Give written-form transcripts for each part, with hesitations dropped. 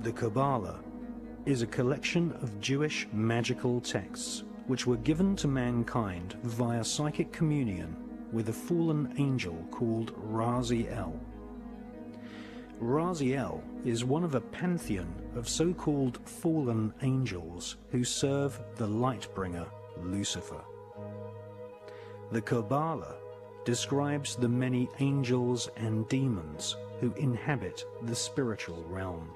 The Kabbalah is a collection of Jewish magical texts which were given to mankind via psychic communion with a fallen angel called Raziel. Raziel is one of a pantheon of so-called fallen angels who serve the light-bringer Lucifer. The Kabbalah describes the many angels and demons who inhabit the spiritual realm.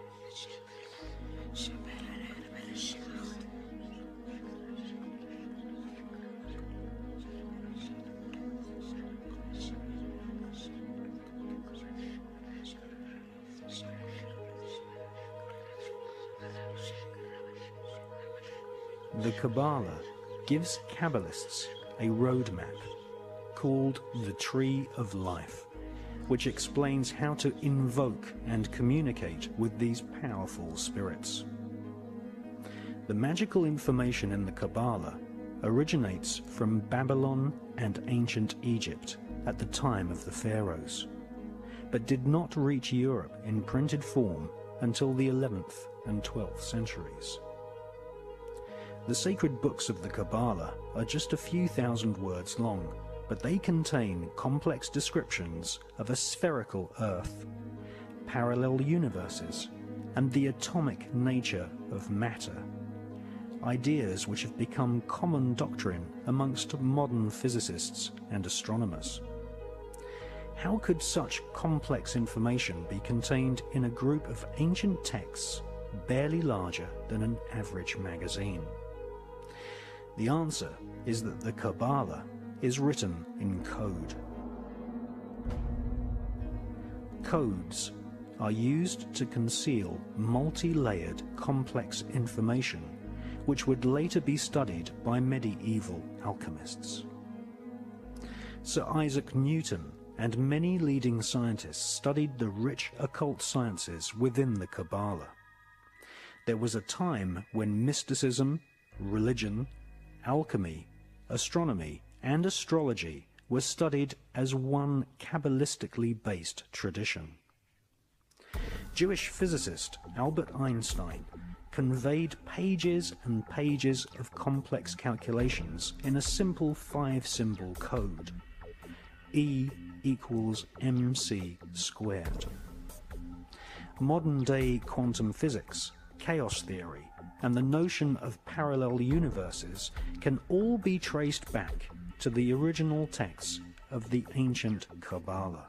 The Kabbalah gives Kabbalists a roadmap called the Tree of Life, which explains how to invoke and communicate with these powerful spirits. The magical information in the Kabbalah originates from Babylon and ancient Egypt at the time of the pharaohs, but did not reach Europe in printed form until the 11th and 12th centuries. The sacred books of the Kabbalah are just a few thousand words long, but they contain complex descriptions of a spherical Earth, parallel universes, and the atomic nature of matter, ideas which have become common doctrine amongst modern physicists and astronomers. How could such complex information be contained in a group of ancient texts barely larger than an average magazine? The answer is that the Kabbalah is written in code. Codes are used to conceal multi-layered complex information which would later be studied by medieval alchemists. Sir Isaac Newton and many leading scientists studied the rich occult sciences within the Kabbalah. There was a time when mysticism, religion, alchemy, astronomy, and astrology were studied as one Kabbalistically based tradition. Jewish physicist Albert Einstein conveyed pages and pages of complex calculations in a simple 5-symbol code: E equals mc squared. Modern-day quantum physics, chaos theory, and the notion of parallel universes can all be traced back to the original texts of the ancient Kabbalah.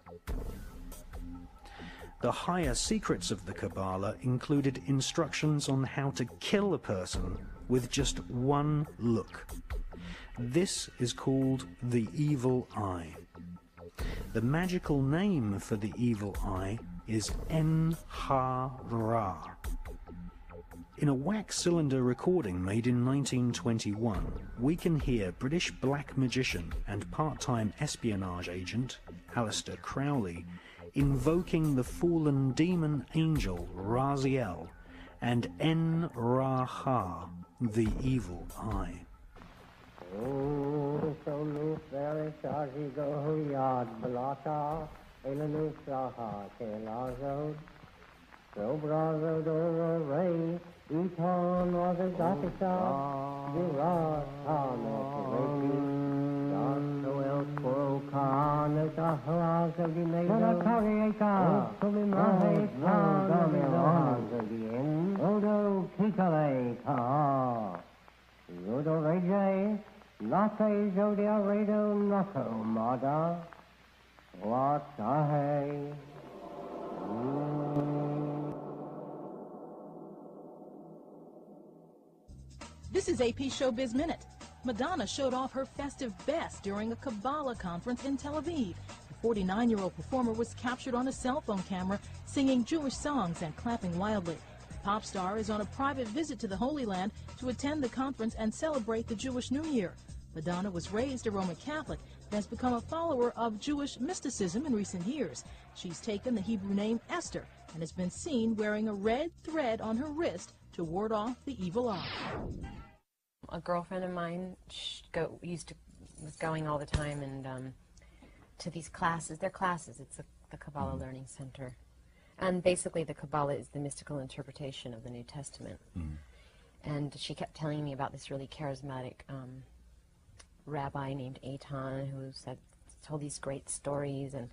The higher secrets of the Kabbalah included instructions on how to kill a person with just one look. This is called the evil eye. The magical name for the evil eye is En-ha-Ra. In a wax cylinder recording made in 1921, we can hear British black magician and part-time espionage agent Aleister Crowley invoking the fallen demon angel Raziel and En-Ra-Ha, the evil eye. This is AP Showbiz Minute. Madonna showed off her festive best during a Kabbalah conference in Tel Aviv. The 49-year-old performer was captured on a cell phone camera singing Jewish songs and clapping wildly. The pop star is on a private visit to the Holy Land to attend the conference and celebrate the Jewish New Year. Madonna was raised a Roman Catholic and has become a follower of Jewish mysticism in recent years. She's taken the Hebrew name Esther and has been seen wearing a red thread on her wrist to ward off the evil eye. A girlfriend of mine was going all the time and to these classes. They're classes. It's the Kabbalah Learning Center. And basically the Kabbalah is the mystical interpretation of the New Testament. And she kept telling me about this really charismatic rabbi named Eitan who told these great stories, and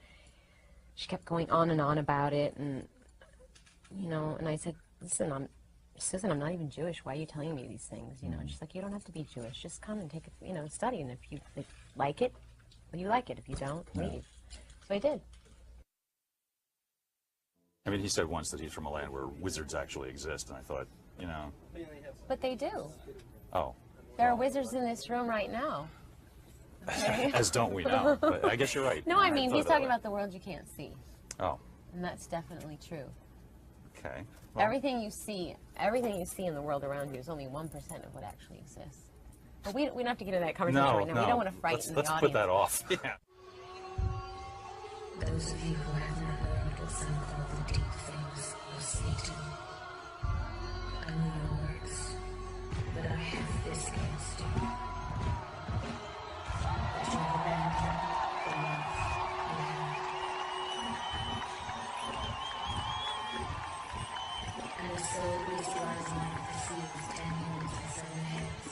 she kept going on and on about it, and you know, and I said, listen, Susan, I'm not even Jewish. Why are you telling me these things? You know, and she's like, you don't have to be Jewish. Just come and take a, you know, study, and if you like it, well, you like it. If you don't, leave. So I did. I mean, he said once that he's from a land where wizards actually exist, and I thought, you know. But they do. Oh. There are wizards in this room right now. Okay? As don't we now. But I guess you're right. No, I mean, he's talking about the world you can't see. Oh. And that's definitely true. Okay. Well, Everything you see in the world around you is only 1% of what actually exists. But we don't have to get into that conversation right now. We don't want to frighten the audience. Let's put that off. Yeah. Those of you who have never heard what some call the deep things of Satan. I know your works, but I have this against you. That you have abandoned the love you had. And a soul beast rising like the sea with 10 horns and 7 heads,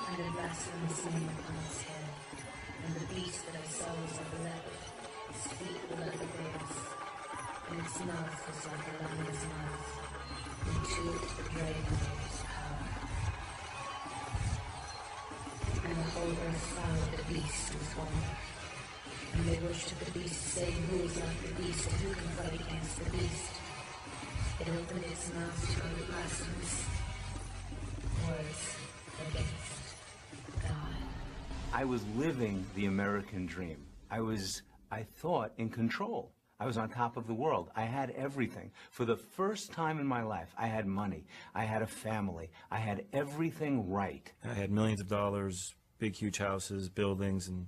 and a blasphemous name upon its head, and the beast that I saw was like a leopard. Its feet were like a bear's, and its mouth was like a lion's mouth, and to it the dragon gave his power. And the whole earth followed the beast with wonder, and they worshipped the beast, saying, who is like the beast, and who can fight against the beast? It opened its mouth to utter blasphemous words against God. I was living the American dream. I thought, in control. I was on top of the world. I had everything. For the first time in my life, I had money. I had a family. I had everything right. I had millions of dollars, big, huge houses, buildings, and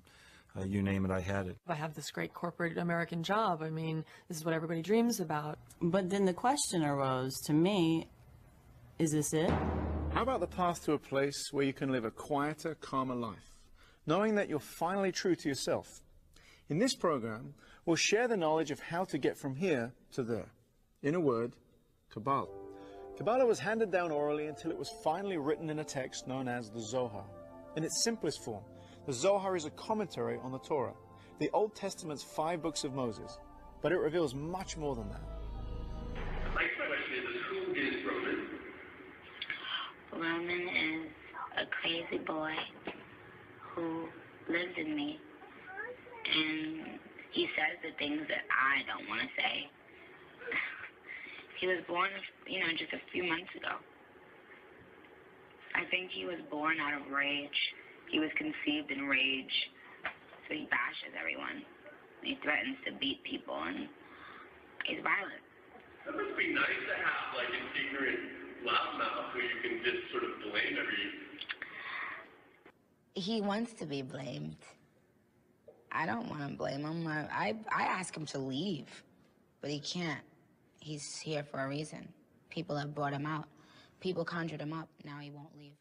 you name it, I had it. I have this great corporate American job. I mean, this is what everybody dreams about. But then the question arose to me, is this it? How about the path to a place where you can live a quieter, calmer life, knowing that you're finally true to yourself? In this program, we'll share the knowledge of how to get from here to there. In a word, Kabbalah. Kabbalah was handed down orally until it was finally written in a text known as the Zohar. In its simplest form, the Zohar is a commentary on the Torah, the Old Testament's 5 books of Moses, but it reveals much more than that. My question is, who is Roman? Roman is a crazy boy who lives in me, and he says the things that I don't want to say. He was born, you know, just a few months ago. I think he was born out of rage. He was conceived in rage, so he bashes everyone. He threatens to beat people, and he's violent. That must be nice to have, like, an ignorant loudmouth who you can just sort of blame He wants to be blamed. I don't want to blame him. I ask him to leave, but he can't. He's here for a reason. People have brought him out. People conjured him up. Now he won't leave.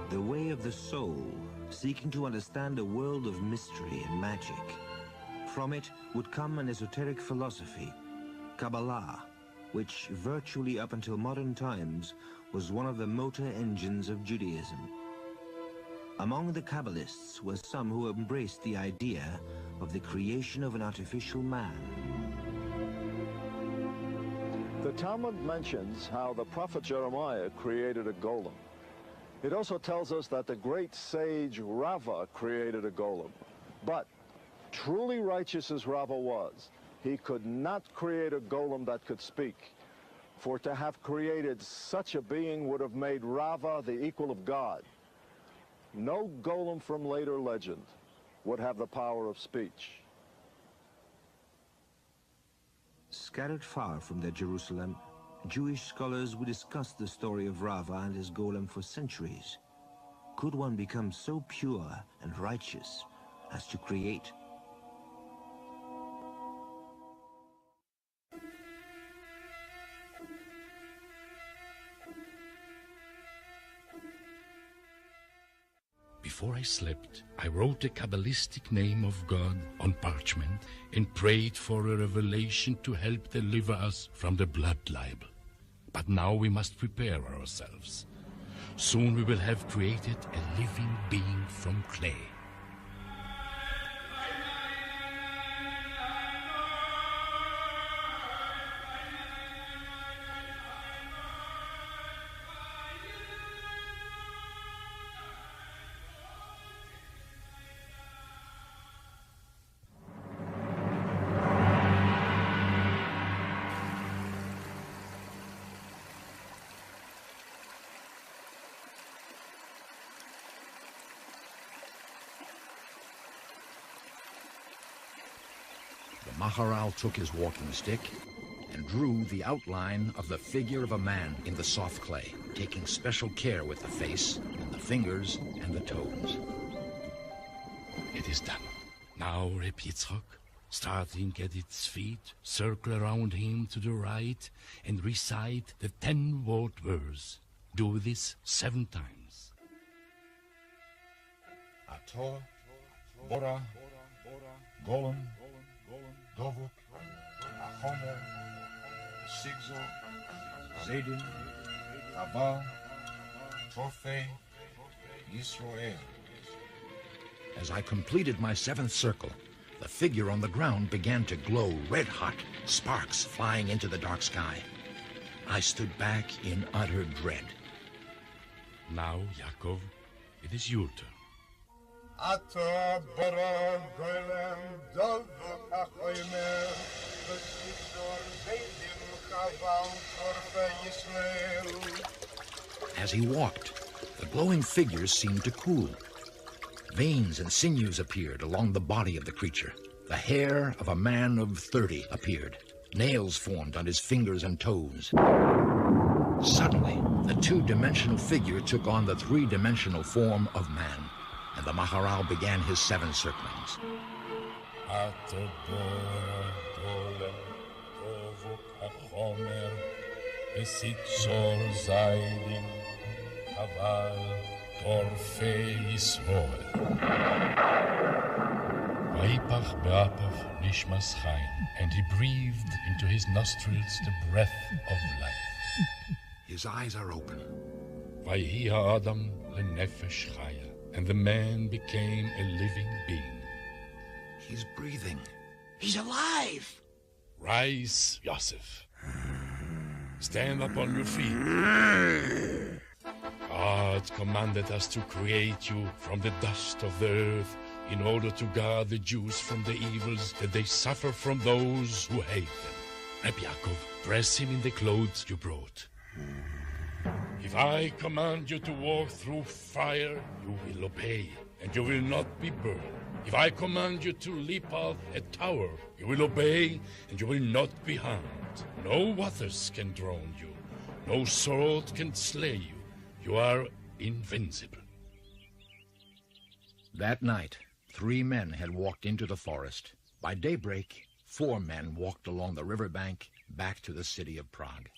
The way of the soul, seeking to understand a world of mystery and magic. From it would come an esoteric philosophy, Kabbalah, which virtually up until modern times was one of the motor engines of Judaism. Among the Kabbalists were some who embraced the idea of the creation of an artificial man. The Talmud mentions how the prophet Jeremiah created a golem. It also tells us that the great sage Rava created a golem. But truly righteous as Rava was, he could not create a golem that could speak. For to have created such a being would have made Rava the equal of God. No golem from later legend would have the power of speech. Scattered far from their Jerusalem, Jewish scholars would discuss the story of Rava and his golem for centuries. Could one become so pure and righteous as to create? Before I slept, I wrote the Kabbalistic name of God on parchment and prayed for a revelation to help deliver us from the blood libel. But now we must prepare ourselves. Soon we will have created a living being from clay. Maharal took his walking stick and drew the outline of the figure of a man in the soft clay, taking special care with the face and the fingers and the toes. It is done. Now, Reb Yitzchok, starting at its feet, circle around him to the right and recite the 10-word verse. Do this 7 times. Ator, Bora, Golem, Dovuk, Ahomer, Sigzo, Zedin, Abba, Torfe, Yisroel. As I completed my 7th circle, the figure on the ground began to glow red hot, sparks flying into the dark sky. I stood back in utter dread. Now, Yaakov, it is your turn. Ator, Bora, Golem, Dovuk, Ahomer, Sigzo, Zedin, Abba, Torfe, Yisroel. As he walked, the glowing figures seemed to cool. Veins and sinews appeared along the body of the creature. The hair of a man of 30 appeared. Nails formed on his fingers and toes. Suddenly, the 2-dimensional figure took on the 3-dimensional form of man, and the Maharal began his 7 circlings. Torfe Yisroel. Vayipach be'apach nishmas chaim, and he breathed into his nostrils the breath of life. His eyes are open. Vayhi ha'adam lenefesh chaya, and the man became a living being. He's breathing. He's alive! Rise, Yosef. Stand up on your feet. God commanded us to create you from the dust of the earth in order to guard the Jews from the evils that they suffer from those who hate them. Reb Yaakov, dress him in the clothes you brought. If I command you to walk through fire, you will obey, and you will not be burned. If I command you to leap off a tower, you will obey, and you will not be harmed. No waters can drown you. No sword can slay you. You are invincible. That night, 3 men had walked into the forest. By daybreak, 4 men walked along the riverbank back to the city of Prague.